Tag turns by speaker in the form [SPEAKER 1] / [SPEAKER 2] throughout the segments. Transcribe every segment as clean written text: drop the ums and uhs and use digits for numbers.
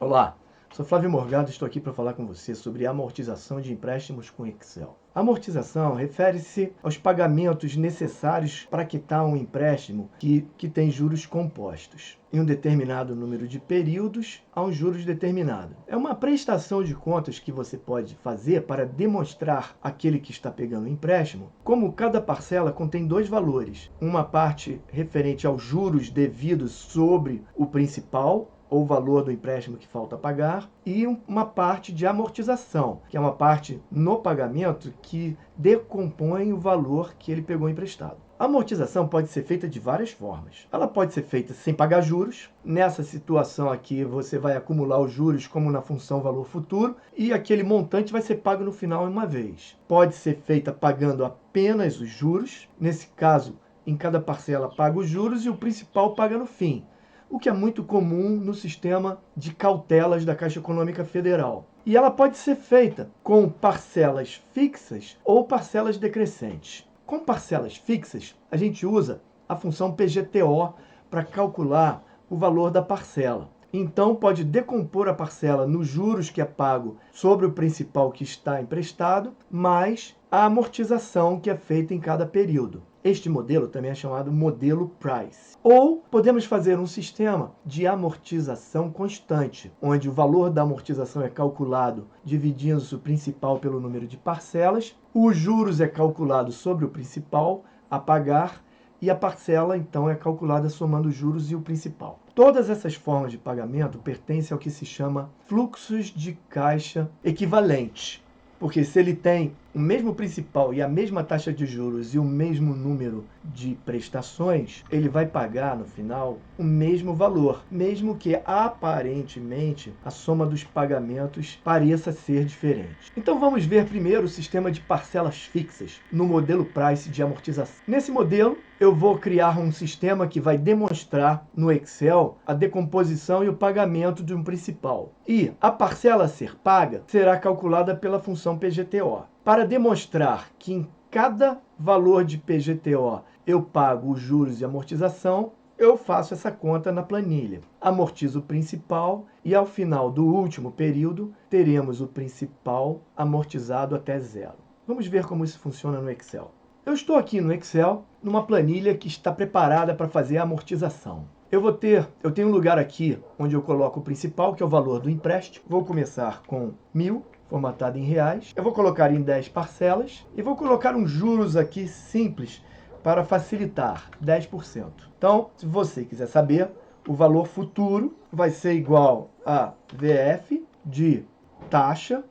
[SPEAKER 1] Olá, sou Flávio Morgado e estou aqui para falar com você sobre amortização de empréstimos com Excel. Amortização refere-se aos pagamentos necessários para quitar um empréstimo que tem juros compostos em um determinado número de períodos a um juros determinado. É uma prestação de contas que você pode fazer para demonstrar àquele que está pegando o empréstimo como cada parcela contém dois valores. Uma parte referente aos juros devidos sobre o principal, ou o valor do empréstimo que falta pagar, e uma parte de amortização, que é uma parte no pagamento que decompõe o valor que ele pegou emprestado. A amortização pode ser feita de várias formas. Ela pode ser feita sem pagar juros. Nessa situação aqui, você vai acumular os juros como na função valor futuro e aquele montante vai ser pago no final uma vez. Pode ser feita pagando apenas os juros. Nesse caso, em cada parcela paga os juros e o principal paga no fim, o que é muito comum no sistema de cautelas da Caixa Econômica Federal. E ela pode ser feita com parcelas fixas ou parcelas decrescentes. Com parcelas fixas, a gente usa a função PGTO para calcular o valor da parcela. Então, pode decompor a parcela nos juros que é pago sobre o principal que está emprestado, mais a amortização que é feita em cada período. Este modelo também é chamado modelo Price. Ou podemos fazer um sistema de amortização constante, onde o valor da amortização é calculado dividindo-se o principal pelo número de parcelas, os juros é calculado sobre o principal a pagar e a parcela, então, é calculada somando os juros e o principal. Todas essas formas de pagamento pertencem ao que se chama fluxos de caixa equivalentes, porque se ele tem o mesmo principal e a mesma taxa de juros e o mesmo número de prestações, ele vai pagar no final o mesmo valor, mesmo que aparentemente a soma dos pagamentos pareça ser diferente. Então vamos ver primeiro o sistema de parcelas fixas no modelo Price de amortização. Nesse modelo, eu vou criar um sistema que vai demonstrar no Excel a decomposição e o pagamento de um principal. E a parcela a ser paga será calculada pela função PGTO. Para demonstrar que em cada valor de PGTO eu pago os juros e amortização, eu faço essa conta na planilha. Amortizo o principal e ao final do último período teremos o principal amortizado até zero. Vamos ver como isso funciona no Excel. Eu estou aqui no Excel, numa planilha que está preparada para fazer a amortização. Eu tenho um lugar aqui onde eu coloco o principal, que é o valor do empréstimo. Vou começar com 1.000, formatado em reais. Eu vou colocar em 10 parcelas e vou colocar uns juros aqui simples para facilitar, 10%. Então, se você quiser saber, o valor futuro vai ser igual a VF de taxa,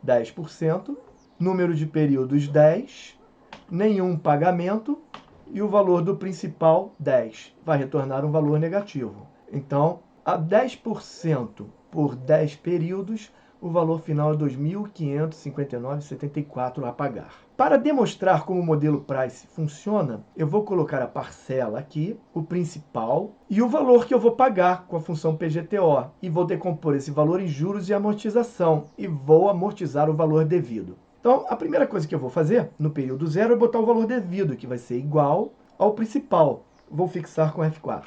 [SPEAKER 1] 10%, número de períodos 10, nenhum pagamento e o valor do principal 10. Vai retornar um valor negativo. Então, a 10% por 10 períodos, o valor final é 2.559,74 a pagar. Para demonstrar como o modelo Price funciona, eu vou colocar a parcela aqui, o principal e o valor que eu vou pagar com a função PGTO. E vou decompor esse valor em juros e amortização e vou amortizar o valor devido. Então, a primeira coisa que eu vou fazer no período zero é botar o valor devido, que vai ser igual ao principal. Vou fixar com F4.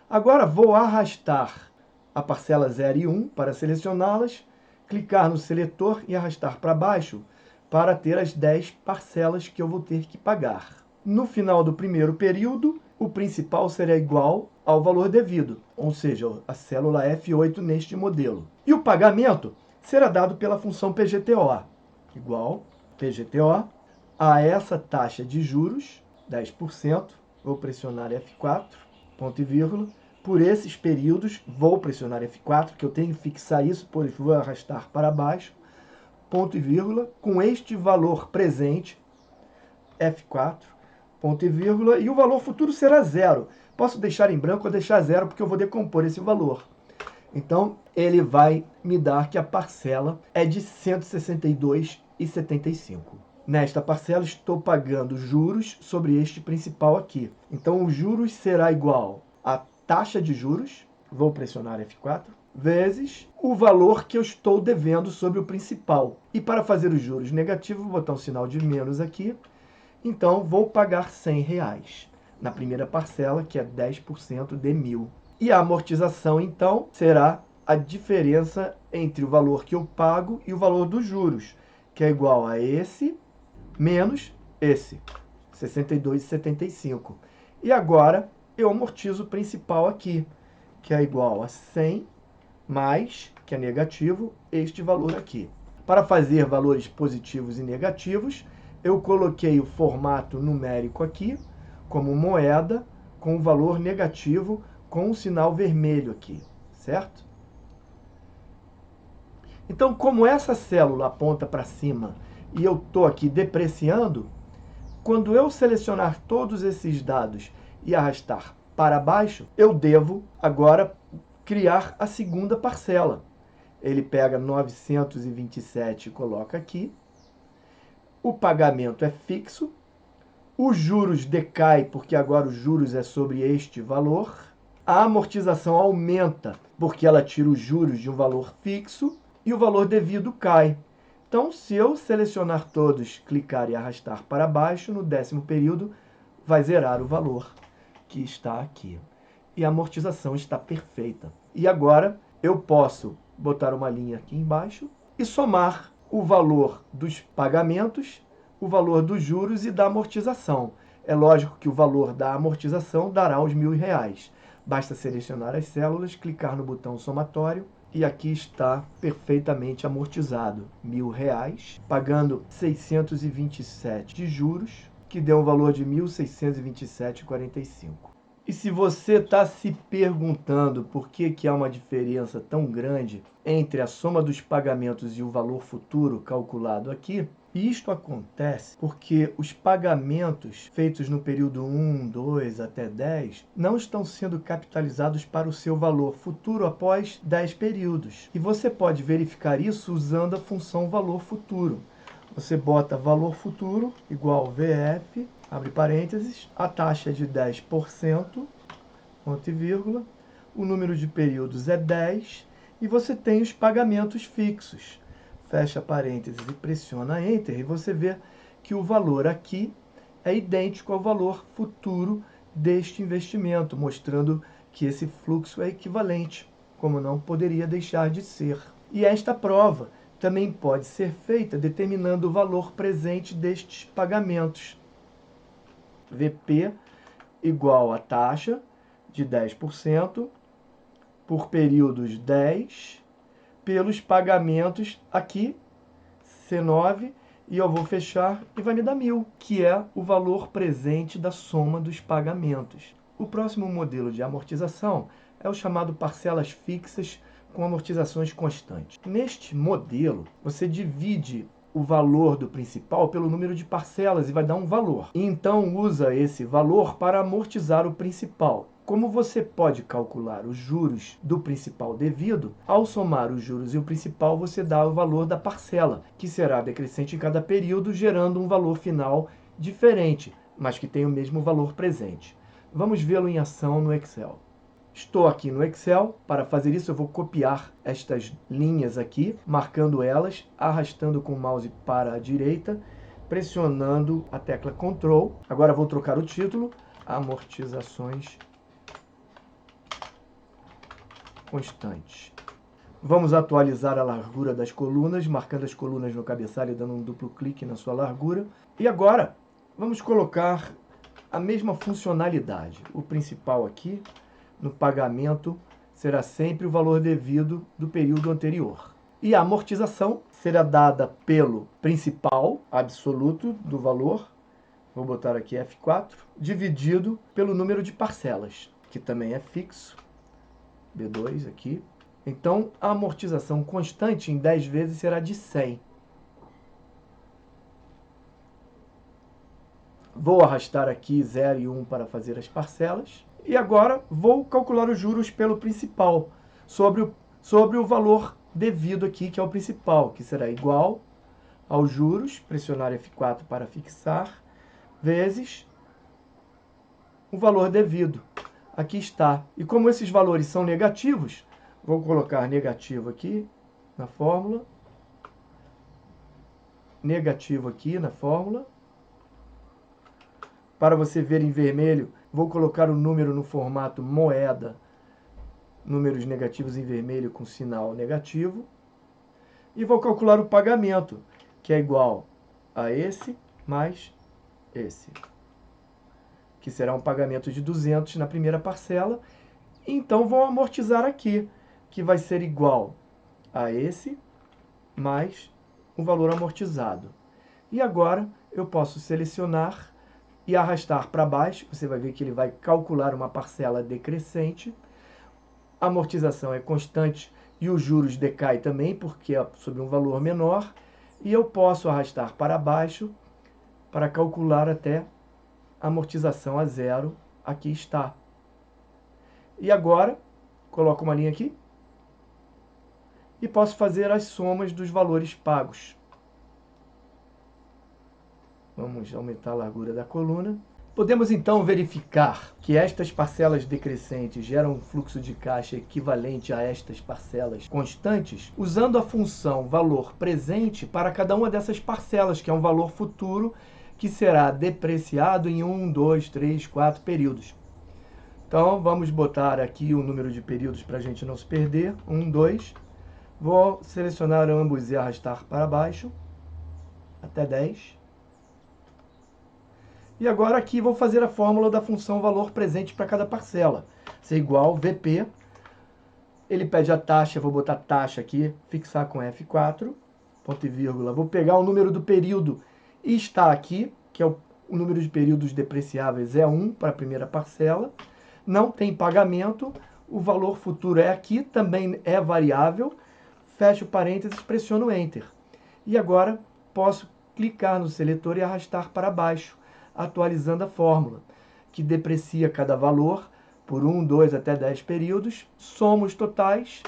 [SPEAKER 1] Agora vou arrastar a parcela 0 e 1 para selecioná-las, clicar no seletor e arrastar para baixo para ter as 10 parcelas que eu vou ter que pagar. No final do primeiro período, o principal será igual ao valor devido, ou seja, a célula F8 neste modelo. E o pagamento será dado pela função PGTO, igual PGTO a essa taxa de juros, 10%, vou pressionar F4, ponto e vírgula, por esses períodos, vou pressionar F4, que eu tenho que fixar isso, pois vou arrastar para baixo, ponto e vírgula, com este valor presente, F4, ponto e vírgula, e o valor futuro será zero. Posso deixar em branco ou deixar zero, porque eu vou decompor esse valor. Então, ele vai me dar que a parcela é de R$ 162,75. Nesta parcela, estou pagando juros sobre este principal aqui. Então, os juros será igual a taxa de juros, vou pressionar F4, vezes o valor que eu estou devendo sobre o principal. E para fazer os juros negativos, vou botar um sinal de menos aqui. Então, vou pagar R$ 100 na primeira parcela, que é 10% de 1.000. E a amortização, então, será a diferença entre o valor que eu pago e o valor dos juros, que é igual a esse menos esse, 62,75. E agora eu amortizo o principal aqui, que é igual a 100 mais, que é negativo, este valor aqui. Para fazer valores positivos e negativos, eu coloquei o formato numérico aqui, como moeda, com o valor negativo, com o sinal vermelho aqui, certo? Então, como essa célula aponta para cima e eu estou aqui depreciando, quando eu selecionar todos esses dados e arrastar para baixo, eu devo agora criar a segunda parcela. Ele pega 927 e coloca aqui. O pagamento é fixo. Os juros decai, porque agora os juros é sobre este valor. A amortização aumenta, porque ela tira os juros de um valor fixo. E o valor devido cai. Então, se eu selecionar todos, clicar e arrastar para baixo, no 10º período, vai zerar o valor que está aqui. E a amortização está perfeita. E agora eu posso botar uma linha aqui embaixo e somar o valor dos pagamentos, o valor dos juros e da amortização. É lógico que o valor da amortização dará os R$1.000. Basta selecionar as células, clicar no botão somatório e aqui está perfeitamente amortizado. R$1.000, pagando 627 de juros, que deu um valor de 1.627,45. E se você está se perguntando por que há uma diferença tão grande entre a soma dos pagamentos e o valor futuro calculado aqui, isto acontece porque os pagamentos feitos no período 1, 2 até 10 não estão sendo capitalizados para o seu valor futuro após 10 períodos. E você pode verificar isso usando a função valor futuro. Você bota valor futuro igual VF, abre parênteses, a taxa é de 10%, ponto e vírgula, o número de períodos é 10 e você tem os pagamentos fixos. Fecha parênteses e pressiona Enter e você vê que o valor aqui é idêntico ao valor futuro deste investimento, mostrando que esse fluxo é equivalente, como não poderia deixar de ser. E esta prova também pode ser feita determinando o valor presente destes pagamentos. VP igual a taxa de 10% por períodos 10 pelos pagamentos aqui, C9, e eu vou fechar e vai me dar 1.000, que é o valor presente da soma dos pagamentos. O próximo modelo de amortização é o chamado parcelas fixas com amortizações constantes. Neste modelo, você divide o valor do principal pelo número de parcelas e vai dar um valor. E então usa esse valor para amortizar o principal. Como você pode calcular os juros do principal devido, ao somar os juros e o principal, você dá o valor da parcela, que será decrescente em cada período, gerando um valor final diferente, mas que tem o mesmo valor presente. Vamos vê-lo em ação no Excel. Estou aqui no Excel. Para fazer isso, eu vou copiar estas linhas aqui, marcando elas, arrastando com o mouse para a direita, pressionando a tecla Ctrl. Agora vou trocar o título, amortizações constantes. Vamos atualizar a largura das colunas, marcando as colunas no cabeçalho e dando um duplo clique na sua largura. E agora, vamos colocar a mesma funcionalidade. O principal aqui, no pagamento, será sempre o valor devido do período anterior. E a amortização será dada pelo principal absoluto do valor, vou botar aqui F4, dividido pelo número de parcelas, que também é fixo, B2 aqui. Então, a amortização constante em 10 vezes será de 100. Vou arrastar aqui 0 e 1 para fazer as parcelas. E agora vou calcular os juros pelo principal, sobre o valor devido aqui, que é o principal, que será igual aos juros, pressionar F4 para fixar, vezes o valor devido. Aqui está. E como esses valores são negativos, vou colocar negativo aqui na fórmula, negativo aqui na fórmula. Para você ver em vermelho, vou colocar o número no formato moeda números negativos em vermelho com sinal negativo. E vou calcular o pagamento, que é igual a esse mais esse, que será um pagamento de 200 na primeira parcela. Então, vou amortizar aqui, que vai ser igual a esse mais o valor amortizado. E agora, eu posso selecionar e arrastar para baixo. Você vai ver que ele vai calcular uma parcela decrescente. A amortização é constante e os juros decai também, porque é sobre um valor menor. E eu posso arrastar para baixo para calcular até a amortização a zero. Aqui está. E agora, coloco uma linha aqui e posso fazer as somas dos valores pagos. Vamos aumentar a largura da coluna. Podemos então verificar que estas parcelas decrescentes geram um fluxo de caixa equivalente a estas parcelas constantes, usando a função valor presente para cada uma dessas parcelas, que é um valor futuro que será depreciado em 1, 2, 3, 4 períodos. Então, vamos botar aqui o número de períodos para a gente não se perder. 1, 2. Vou selecionar ambos e arrastar para baixo, até 10. E agora aqui vou fazer a fórmula da função valor presente para cada parcela. Isso é igual VP. Ele pede a taxa, vou botar taxa aqui, fixar com F4, ponto e vírgula. Vou pegar o número do período e está aqui, que é o número de períodos depreciáveis é 1 para a primeira parcela. Não tem pagamento, o valor futuro é aqui, também é variável. Fecho parênteses, pressiono Enter. E agora posso clicar no seletor e arrastar para baixo, atualizando a fórmula, que deprecia cada valor por 1, 2 até 10 períodos, soma os totais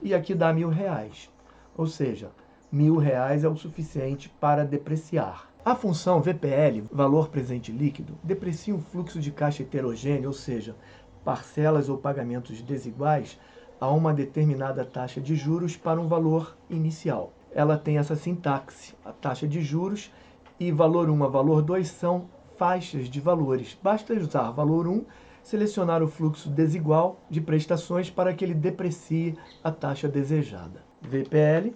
[SPEAKER 1] e aqui dá R$1.000. Ou seja, R$1.000 é o suficiente para depreciar. A função VPL, valor presente líquido, deprecia um fluxo de caixa heterogêneo, ou seja, parcelas ou pagamentos desiguais a uma determinada taxa de juros para um valor inicial. Ela tem essa sintaxe, a taxa de juros e valor 1 a valor 2 são faixas de valores. Basta usar valor 1, selecionar o fluxo desigual de prestações para que ele deprecie a taxa desejada. VPL.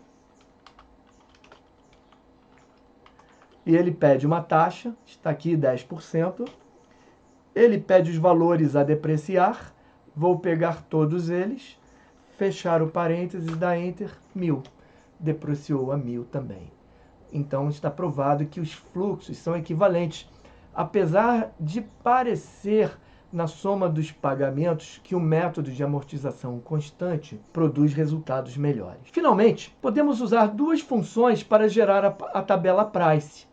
[SPEAKER 1] E ele pede uma taxa, está aqui 10%. Ele pede os valores a depreciar, vou pegar todos eles, fechar o parênteses, dar Enter, 1.000. Depreciou a 1.000 também. Então está provado que os fluxos são equivalentes, apesar de parecer na soma dos pagamentos que o método de amortização constante produz resultados melhores. Finalmente, podemos usar duas funções para gerar a tabela Price,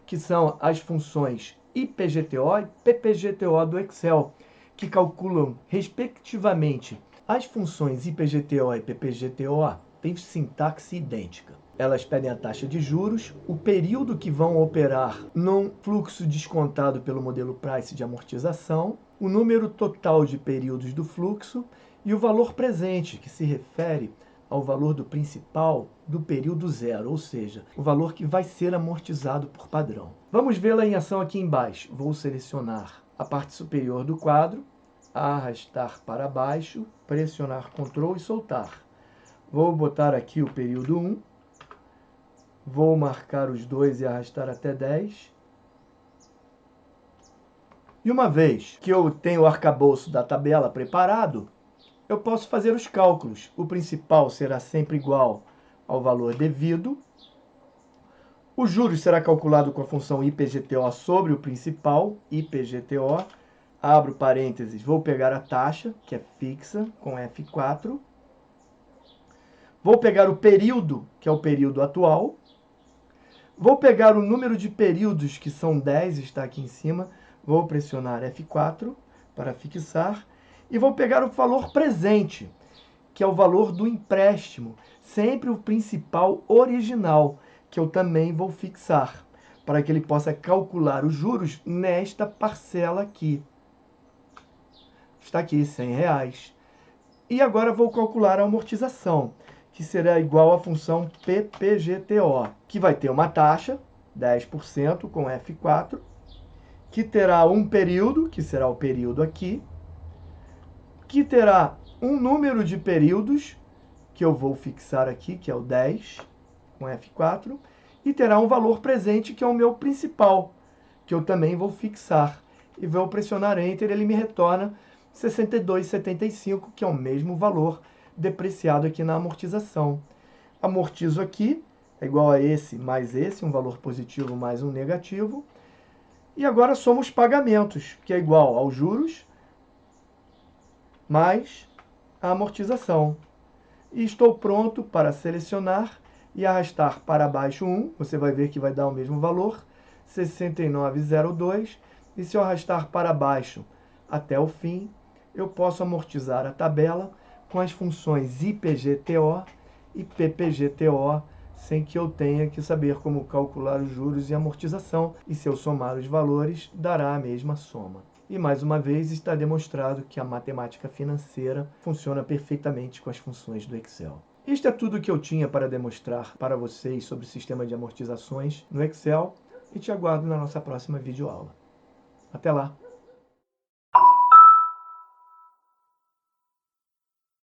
[SPEAKER 1] que são as funções IPGTO e PPGTO do Excel, que calculam, respectivamente, as funções IPGTO e PPGTO têm sintaxe idêntica. Elas pedem a taxa de juros, o período que vão operar num fluxo descontado pelo modelo Price de amortização, o número total de períodos do fluxo e o valor presente, que se refere ao valor do principal do período zero, ou seja, o valor que vai ser amortizado por padrão. Vamos vê-la em ação aqui embaixo. Vou selecionar a parte superior do quadro, arrastar para baixo, pressionar Ctrl e soltar. Vou botar aqui o período 1, vou marcar os dois e arrastar até 10. E uma vez que eu tenho o arcabouço da tabela preparado, eu posso fazer os cálculos. O principal será sempre igual ao valor devido. O juros será calculado com a função IPGTO sobre o principal, IPGTO. Abro parênteses, vou pegar a taxa, que é fixa, com F4. Vou pegar o período, que é o período atual. Vou pegar o número de períodos, que são 10, está aqui em cima. Vou pressionar F4 para fixar. E vou pegar o valor presente, que é o valor do empréstimo, sempre o principal original, que eu também vou fixar, para que ele possa calcular os juros nesta parcela aqui. Está aqui, R$100. E agora vou calcular a amortização, que será igual à função PPGTO, que vai ter uma taxa, 10% com F4, que terá um período, que será o período aqui, que terá um número de períodos, que eu vou fixar aqui, que é o 10, com F4, e terá um valor presente, que é o meu principal, que eu também vou fixar. E vou pressionar Enter, ele me retorna 62,75, que é o mesmo valor depreciado aqui na amortização. Amortizo aqui, é igual a esse mais esse, um valor positivo mais um negativo. E agora somos pagamentos, que é igual aos juros mais a amortização. E estou pronto para selecionar e arrastar para baixo 1. Você vai ver que vai dar o mesmo valor, 69,02. E se eu arrastar para baixo até o fim, eu posso amortizar a tabela com as funções IPGTO e PPGTO, sem que eu tenha que saber como calcular os juros e amortização, e se eu somar os valores, dará a mesma soma. E mais uma vez está demonstrado que a matemática financeira funciona perfeitamente com as funções do Excel. Isto é tudo que eu tinha para demonstrar para vocês sobre o sistema de amortizações no Excel, e te aguardo na nossa próxima videoaula. Até lá!